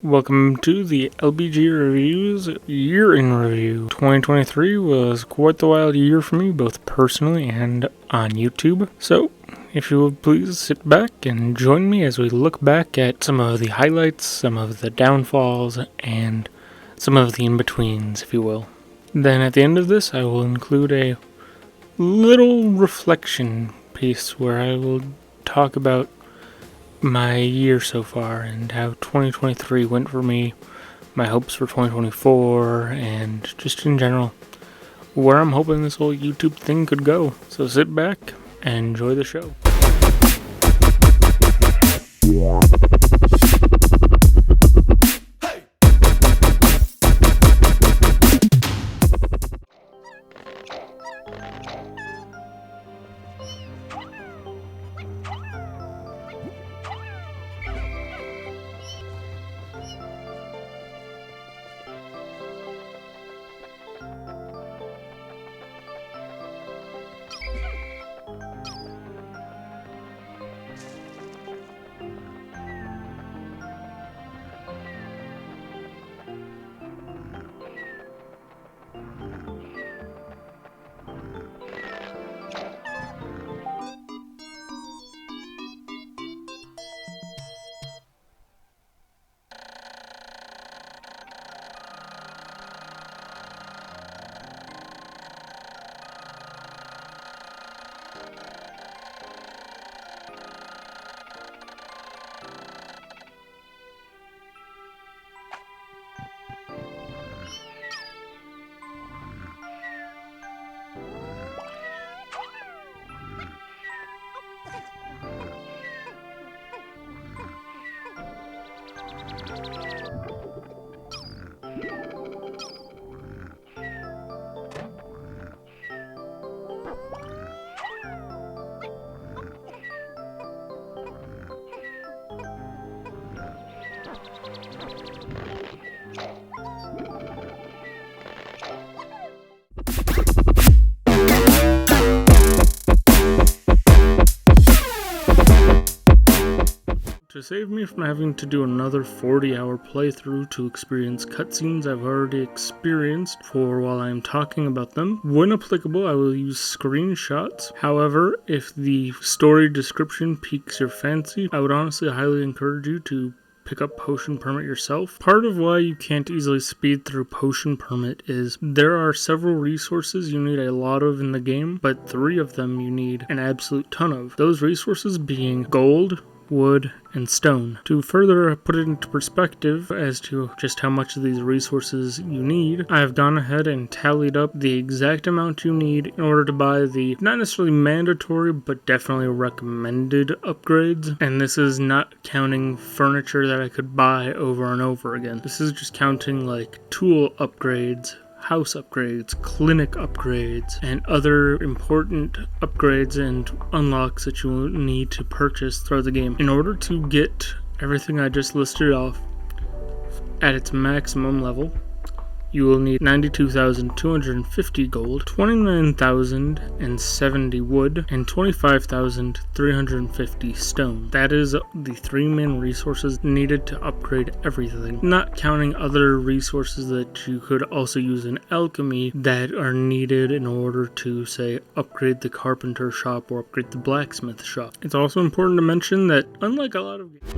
Welcome to the LBG Reviews Year in Review. 2023 was quite the wild year for me, both personally and on YouTube. So, if you would please sit back and join me as we look back at some of the highlights, some of the downfalls, and some of the in-betweens, if you will. Then at the end of this, I will include a little reflection piece where I will talk about my year so far and how 2023 went for me, my hopes for 2024, and just in general where I'm hoping this whole YouTube thing could go. So sit back and enjoy the show. To save me from having to do another 40-hour playthrough to experience cutscenes I've already experienced for while I am talking about them, when applicable I will use screenshots. However, if the story description piques your fancy, I would honestly highly encourage you to pick up Potion Permit yourself. Part of why you can't easily speed through Potion Permit is there are several resources you need a lot of in the game, but 3 of them you need an absolute ton of. Those resources being gold, wood, and stone. To further put it into perspective as to just how much of these resources you need, I have gone ahead and tallied up the exact amount you need in order to buy the not necessarily mandatory but definitely recommended upgrades, and this is not counting furniture that I could buy over and over again. This is just counting like tool upgrades, house upgrades, clinic upgrades, and other important upgrades and unlocks that you need to purchase throughout the game. In order to get everything I just listed off at its maximum level, you will need 92,250 gold, 29,070 wood, and 25,350 stone. That is the 3 main resources needed to upgrade everything, not counting other resources that you could also use in alchemy that are needed in order to, say, upgrade the carpenter shop or upgrade the blacksmith shop. It's also important to mention that unlike a lot of games,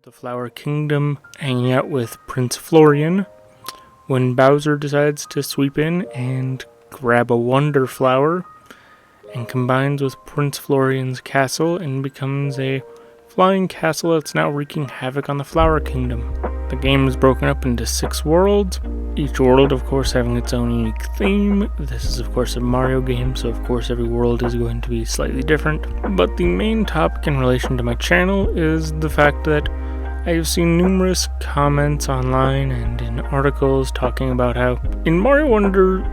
the Flower Kingdom, hanging out with Prince Florian, when Bowser decides to sweep in and grab a Wonder Flower and combines with Prince Florian's castle and becomes a flying castle that's now wreaking havoc on the Flower Kingdom. The game is broken up into 6 worlds, each world of course having its own unique theme. This is of course a Mario game, so of course every world is going to be slightly different. But the main topic in relation to my channel is the fact that I have seen numerous comments online and in articles talking about how in Mario Wonder,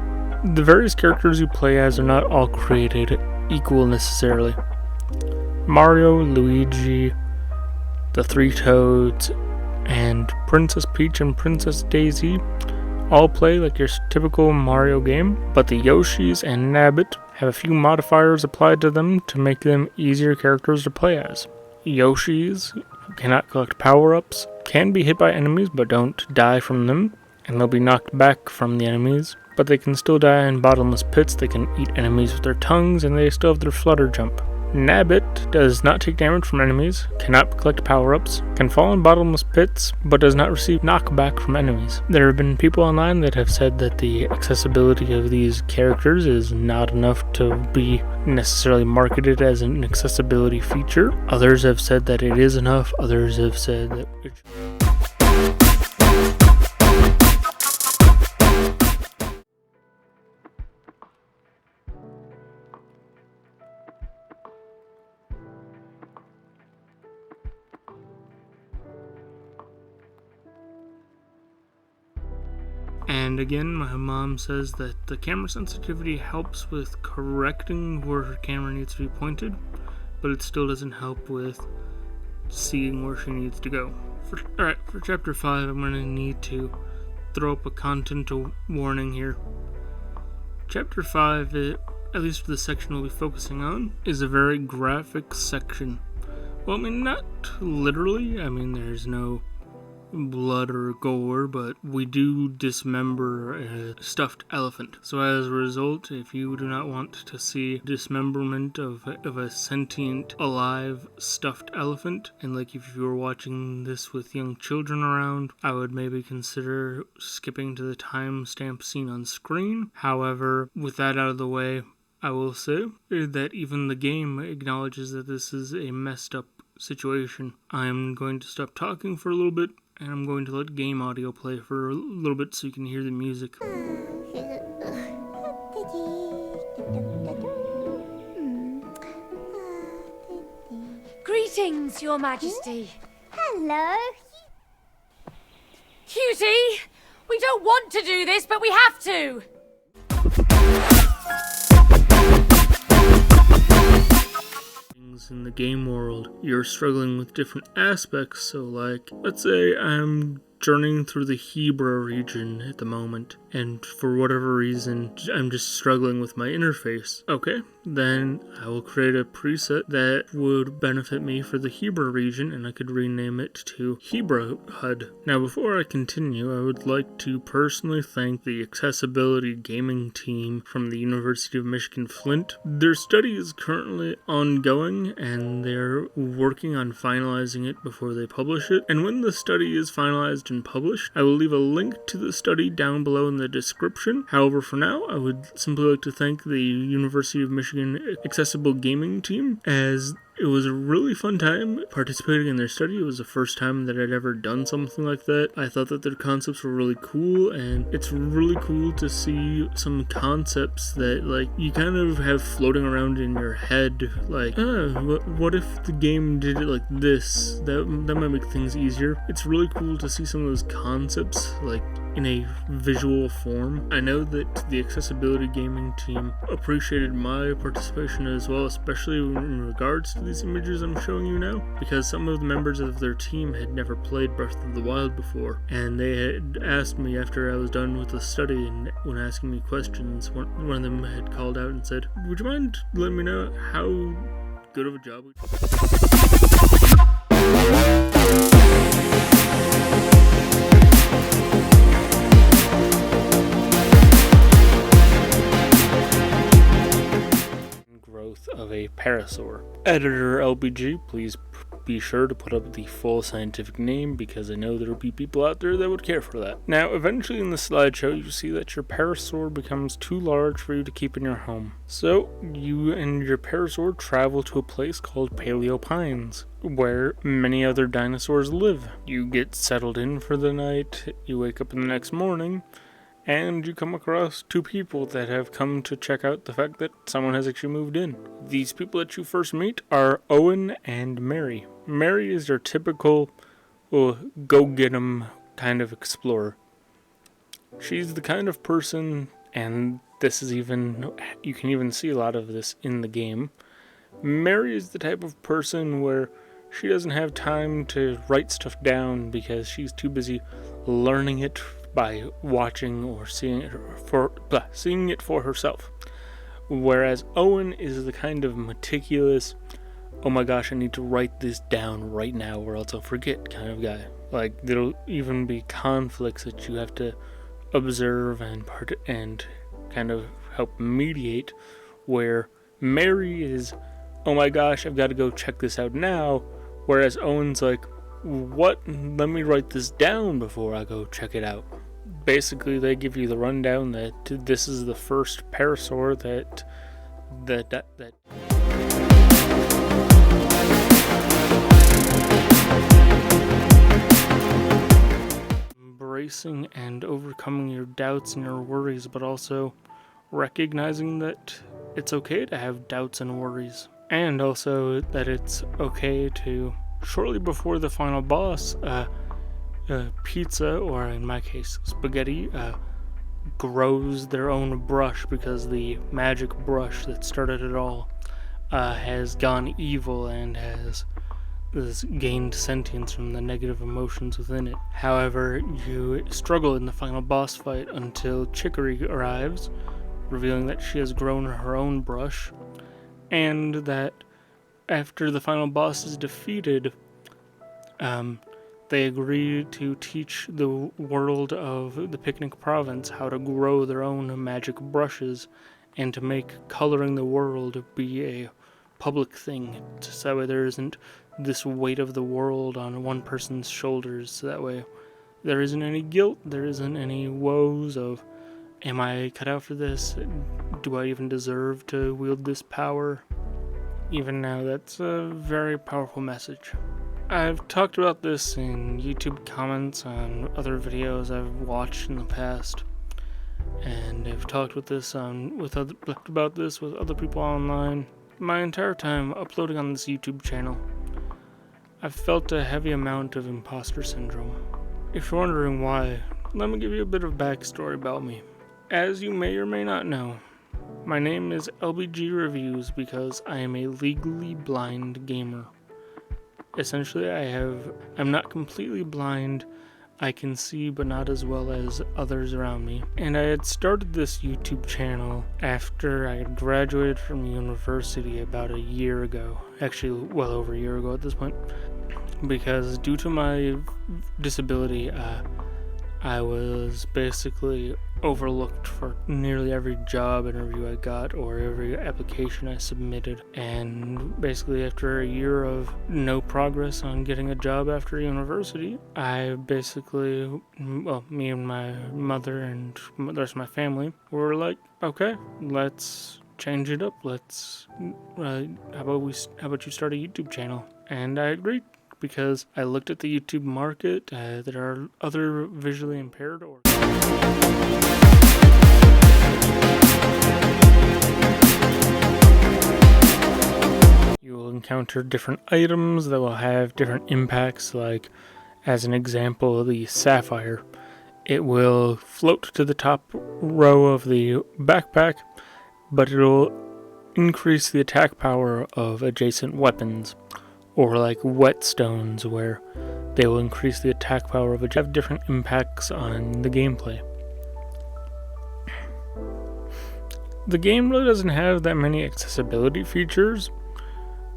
the various characters you play as are not all created equal necessarily. Mario, Luigi, the 3 Toads, and Princess Peach and Princess Daisy all play like your typical Mario game, but the Yoshis and Nabbit have a few modifiers applied to them to make them easier characters to play as. Yoshis cannot collect power-ups, can be hit by enemies but don't die from them, and they'll be knocked back from the enemies, but they can still die in bottomless pits. They can eat enemies with their tongues, and they still have their flutter jump. Nabbit does not take damage from enemies, cannot collect power-ups, can fall in bottomless pits, but does not receive knockback from enemies. There have been people online that have said that the accessibility of these characters is not enough to be necessarily marketed as an accessibility feature. Others have said that it is enough, others have said that it And again, my mom says that the camera sensitivity helps with correcting where her camera needs to be pointed, but it still doesn't help with seeing where she needs to go. For chapter 5, I'm going to need to throw up a content warning here. Chapter 5, at least for the section we'll be focusing on, is a very graphic section. Well, I mean, not literally. I mean, there's no blood or gore, but we do dismember a stuffed elephant. So as a result, if you do not want to see dismemberment of a sentient, alive, stuffed elephant, and like if you were watching this with young children around, I would maybe consider skipping to the timestamp seen on screen. However, with that out of the way, I will say that even the game acknowledges that this is a messed up situation. I'm going to stop talking for a little bit, and I'm going to let game audio play for a little bit so you can hear the music. Greetings, Your Majesty. Hello. Cutie, we don't want to do this, but we have to. In the game world, you're struggling with different aspects. So like, let's say I'm journeying through the Hebra region at the moment, and for whatever reason I'm just struggling with my interface. Okay, then I will create a preset that would benefit me for the Hebra region, and I could rename it to Hebra HUD. Now before I continue, I would like to personally thank the accessibility gaming team from the University of Michigan Flint. Their study is currently ongoing, and they're working on finalizing it before they publish it. And when the study is finalized and published, I will leave a link to the study down below in the description. However, for now, I would simply like to thank the University of Michigan Accessible Gaming team, as it was a really fun time participating in their study. It was the first time that I'd ever done something like that. I thought that their concepts were really cool, and it's really cool to see some concepts that like you kind of have floating around in your head, like, what if the game did it like this? That might make things easier. It's really cool to see some of those concepts like in a visual form. I know that the accessibility gaming team appreciated my participation as well, especially in regards to these images I'm showing you now, because some of the members of their team had never played Breath of the Wild before, and they had asked me after I was done with the study, and when asking me questions, one of them had called out and said, "Would you mind letting me know how good of a job we of a parasaur?" Editor LBG, please be sure to put up the full scientific name, because I know there will be people out there that would care for that. Now, eventually in the slideshow, you see that your parasaur becomes too large for you to keep in your home. So, you and your parasaur travel to a place called Paleo Pines, where many other dinosaurs live. You get settled in for the night, you wake up in the next morning, and you come across two people that have come to check out the fact that someone has actually moved in. These people that you first meet are Owen and Mary. Mary is your typical go-get-em kind of explorer. She's the kind of person, and you can even see a lot of this in the game. Mary is the type of person where she doesn't have time to write stuff down because she's too busy learning it by watching or seeing it for herself. Whereas Owen is the kind of meticulous, oh my gosh, I need to write this down right now or else I'll forget kind of guy. Like, there'll even be conflicts that you have to observe and kind of help mediate, where Mary is, oh my gosh, I've got to go check this out now, whereas Owen's like, what? Let me write this down before I go check it out. Basically, they give you the rundown that this is the first parasaur that embracing and overcoming your doubts and your worries, but also recognizing that it's okay to have doubts and worries, and also that it's okay to, shortly before the final boss, pizza, or in my case spaghetti, grows their own brush because the magic brush that started it all has gone evil and has gained sentience from the negative emotions within it. However, you struggle in the final boss fight until Chicory arrives, revealing that she has grown her own brush, and that after the final boss is defeated, they agree to teach the world of the Picnic Province how to grow their own magic brushes and to make coloring the world be a public thing, so there isn't this weight of the world on one person's shoulders, so that way there isn't any guilt, there isn't any woes of, am I cut out for this? Do I even deserve to wield this power? Even now, that's a very powerful message. I've talked about this in YouTube comments on other videos I've watched in the past, and I've talked about this with other people online. My entire time uploading on this YouTube channel, I've felt a heavy amount of imposter syndrome. If you're wondering why, let me give you a bit of backstory about me. As you may or may not know, my name is LBG Reviews because I am a legally blind gamer. Essentially, I'm not completely blind. I can see, but not as well as others around me. And I had started this YouTube channel after I had graduated from university about a year ago. Actually, well over a year ago at this point. Because due to my disability, I was basically overlooked for nearly every job interview I got or every application I submitted, and basically after a year of no progress on getting a job after university, I basically, me and my mother and the rest of my family were like, okay, let's change it up, how about you start a YouTube channel? And I agreed, because I looked at the YouTube market. There are other visually impaired or you will encounter different items that will have different impacts, like, as an example, the sapphire. It will float to the top row of the backpack, but it will increase the attack power of adjacent weapons. Or like whetstones, where they will increase the attack power of have different impacts on the gameplay. The game really doesn't have that many accessibility features,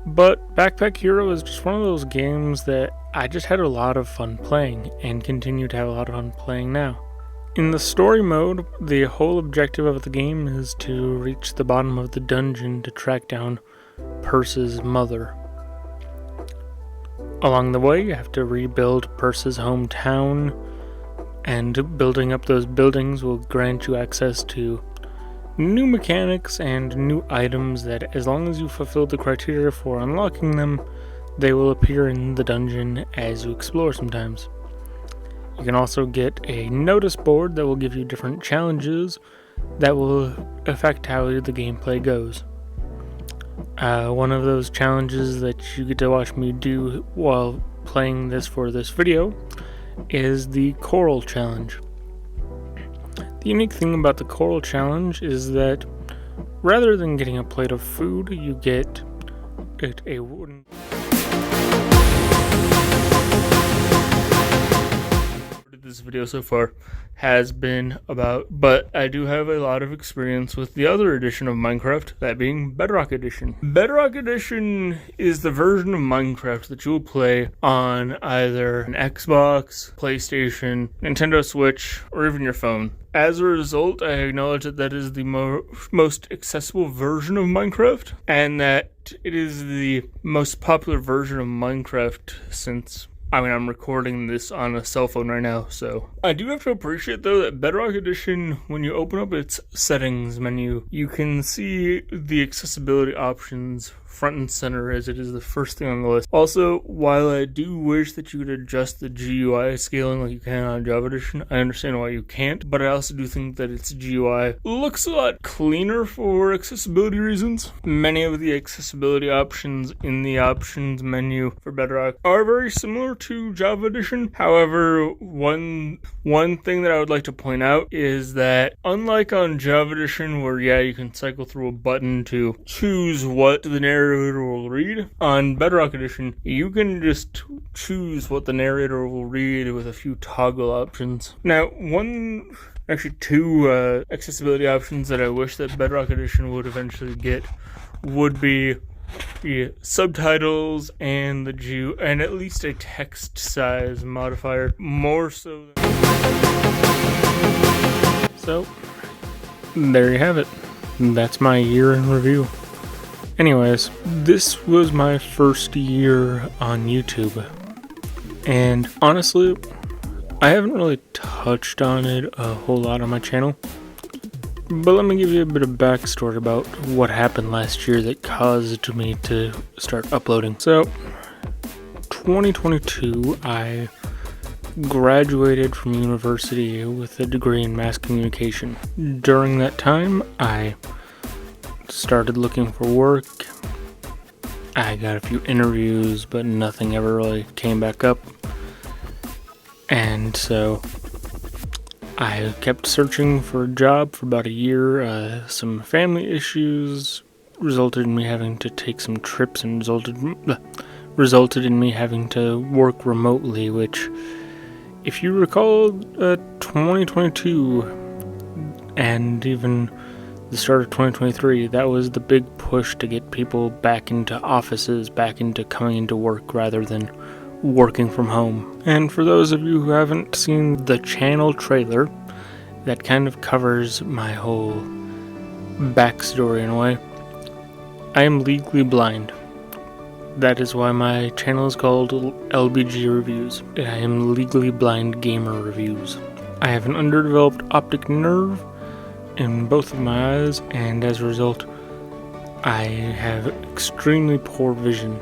but Backpack Hero is just one of those games that I just had a lot of fun playing, and continue to have a lot of fun playing now. In the story mode, the whole objective of the game is to reach the bottom of the dungeon to track down Perce's mother. Along the way, you have to rebuild Perce's hometown, and building up those buildings will grant you access to new mechanics and new items that, as long as you fulfill the criteria for unlocking them, they will appear in the dungeon as you explore sometimes. You can also get a notice board that will give you different challenges that will affect how the gameplay goes. One of those challenges that you get to watch me do while playing this for this video is the Coral Challenge. The unique thing about the Coral Challenge is that rather than getting a plate of food, you get a wooden that this video so far has been about, but I do have a lot of experience with the other edition of Minecraft, that being Bedrock Edition. Bedrock Edition is the version of Minecraft that you will play on either an Xbox, PlayStation, Nintendo Switch, or even your phone. As a result, I acknowledge that that is the most accessible version of Minecraft, and that it is the most popular version of Minecraft since, I'm recording this on a cell phone right now, so. I do have to appreciate, though, that Bedrock Edition, when you open up its settings menu, you can see the accessibility options front and center, as it is the first thing on the list. Also, while I do wish that you could adjust the GUI scaling like you can on Java Edition, I understand why you can't, but I also do think that its GUI looks a lot cleaner for accessibility reasons. Many of the accessibility options in the options menu for Bedrock are very similar to Java Edition. However, one thing that I would like to point out is that unlike on Java Edition, where you can cycle through a button to choose what the narrator will read, on Bedrock Edition you can just choose what the narrator will read with a few toggle options. Now, two accessibility options that I wish that Bedrock Edition would eventually get would be the subtitles and and at least a text size modifier, more so than... So there you have it. That's my year in review. Anyways, this was my first year on YouTube, and honestly, I haven't really touched on it a whole lot on my channel, but let me give you a bit of backstory about what happened last year that caused me to start uploading. So, 2022, I graduated from university with a degree in mass communication. During that time, I started looking for work. I got a few interviews, but nothing ever really came back up. And so I kept searching for a job for about a year. Some family issues resulted in me having to take some trips and resulted in me having to work remotely, which, if you recall, 2022 and even the start of 2023, that was the big push to get people back into offices, back into coming into work rather than working from home. And for those of you who haven't seen the channel trailer, that kind of covers my whole backstory in a way. I am legally blind. That is why my channel is called LBG Reviews. I am legally blind gamer reviews. I have an underdeveloped optic nerve in both of my eyes, and as a result, I have extremely poor vision,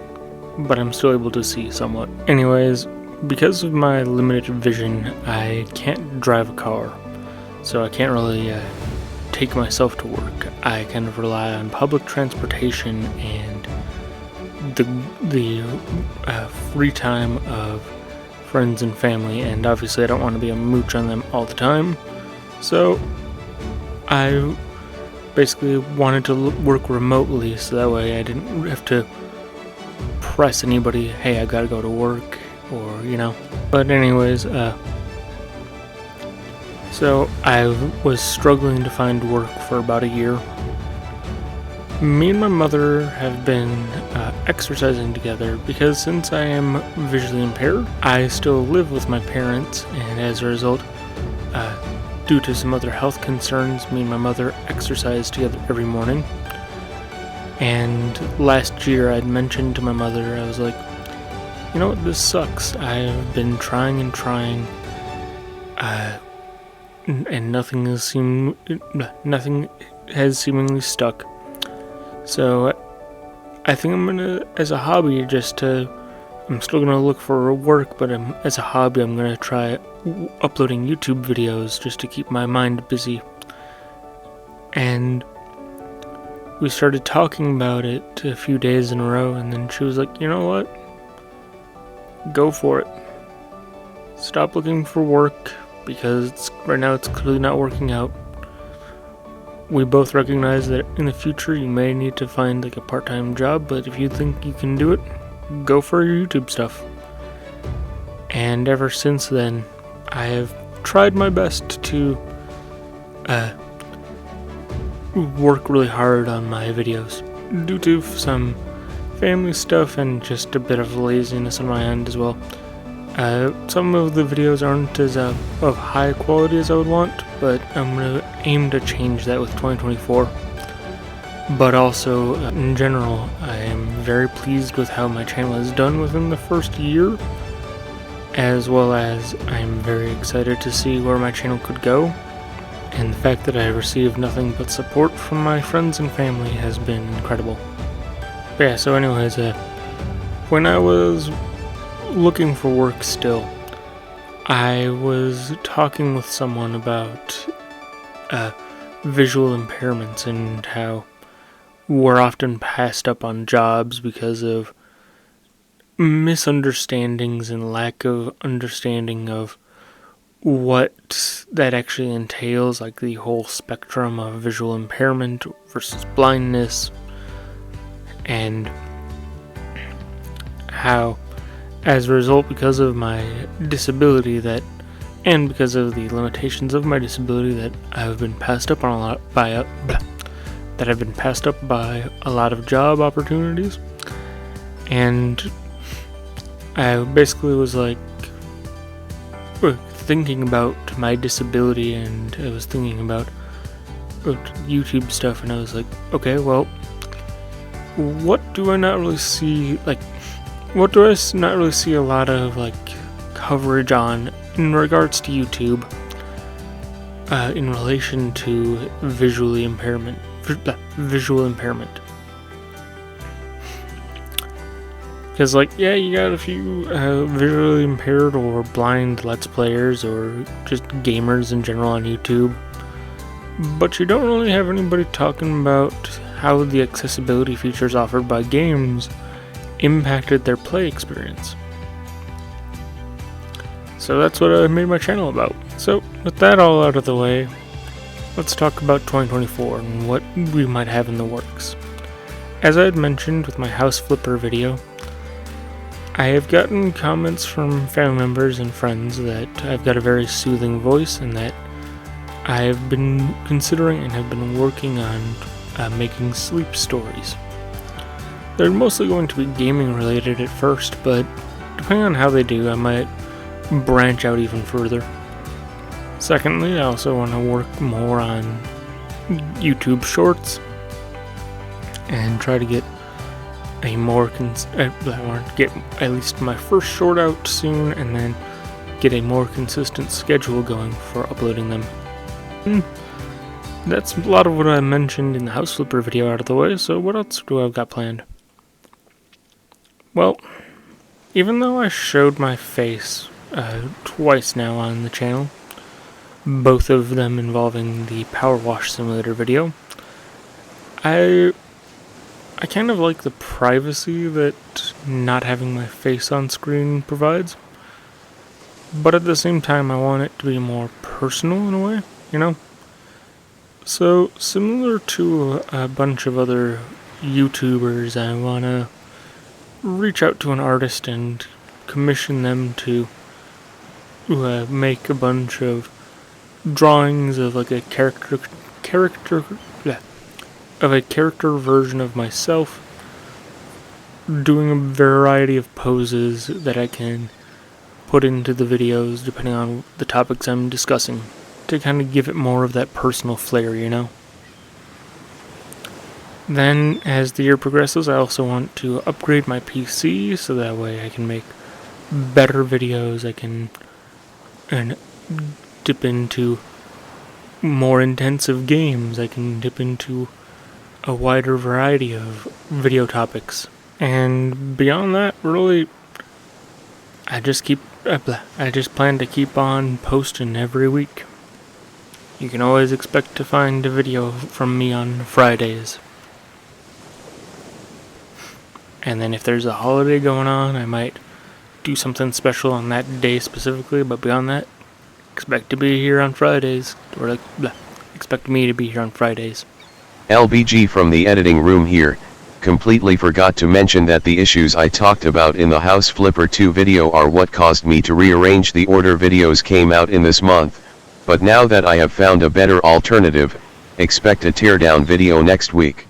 but I'm still able to see somewhat. Anyways, because of my limited vision, I can't drive a car, so I can't really take myself to work. I kind of rely on public transportation and the free time of friends and family, and obviously I don't want to be a mooch on them all the time, so I basically wanted to work remotely so that way I didn't have to press anybody, hey, I gotta go to work, or, But anyways, so I was struggling to find work for about a year. Me and my mother have been exercising together because since I am visually impaired, I still live with my parents, and as a result, due to some other health concerns, me and my mother exercise together every morning. And last year I'd mentioned to my mother, I was like, you know what, this sucks. I've been trying and trying, and nothing has seemingly stuck. So I think I'm gonna, as a hobby, I'm still gonna look for work, but as a hobby, I'm gonna try uploading YouTube videos just to keep my mind busy. And we started talking about it a few days in a row, and then she was like, you know what? Go for it. Stop looking for work, because right now it's clearly not working out. We both recognize that in the future you may need to find like a part-time job, but if you think you can do it, go for your YouTube stuff. And ever since then, I have tried my best to work really hard on my videos due to some family stuff and just a bit of laziness on my end as well. Some of the videos aren't as of high quality as I would want, but I'm going to aim to change that with 2024. But also, in general, I am very pleased with how my channel has done within the first year, as well as I'm very excited to see where my channel could go, and the fact that I have received nothing but support from my friends and family has been incredible. But yeah, so anyways, when I was looking for work still, I was talking with someone about visual impairments and how we're often passed up on jobs because of misunderstandings and lack of understanding of what that actually entails, like the whole spectrum of visual impairment versus blindness, and how, as a result, because of my disability and because of the limitations of my disability, that I've been passed up on a lot by a lot of job opportunities. And I basically was like thinking about my disability, and I was thinking about YouTube stuff, and I was like, okay, well, what do I not really see a lot of coverage on in regards to YouTube in relation to visual impairment. Because you got a few visually impaired or blind Let's Players or just gamers in general on YouTube, but you don't really have anybody talking about how the accessibility features offered by games impacted their play experience. So that's what I made my channel about. So with that all out of the way, let's talk about 2024 and what we might have in the works. As I had mentioned with my house flipper video, I have gotten comments from family members and friends that I've got a very soothing voice and that I have been considering and have been working on making sleep stories. They're mostly going to be gaming related at first, but depending on how they do, I might branch out even further. Secondly, I also want to work more on YouTube shorts and try to get I want to get at least my first short out soon, and then get a more consistent schedule going for uploading them. That's a lot of what I mentioned in the house flipper video out of the way, so what else do I got planned? Well, even though I showed my face twice now on the channel, both of them involving the Power Wash Simulator video, I kind of like the privacy that not having my face on screen provides, but at the same time I want it to be more personal in a way, you know? So, similar to a bunch of other YouTubers, I want to reach out to an artist and commission them to make a bunch of drawings of a character version of myself, doing a variety of poses that I can put into the videos depending on the topics I'm discussing, to kind of give it more of that personal flair, you know? Then, as the year progresses, I also want to upgrade my PC so that way I can make better videos. I can dip into more intensive games. I can dip into a wider variety of video topics. And beyond that, really, I just plan to keep on posting every week. You can always expect to find a video from me on Fridays. And then if there's a holiday going on, I might do something special on that day specifically, but beyond that, expect to be here on Fridays, or expect me to be here on Fridays. LBG from the editing room here. Completely forgot to mention that the issues I talked about in the House Flipper 2 video are what caused me to rearrange the order videos came out in this month, but now that I have found a better alternative, expect a teardown video next week.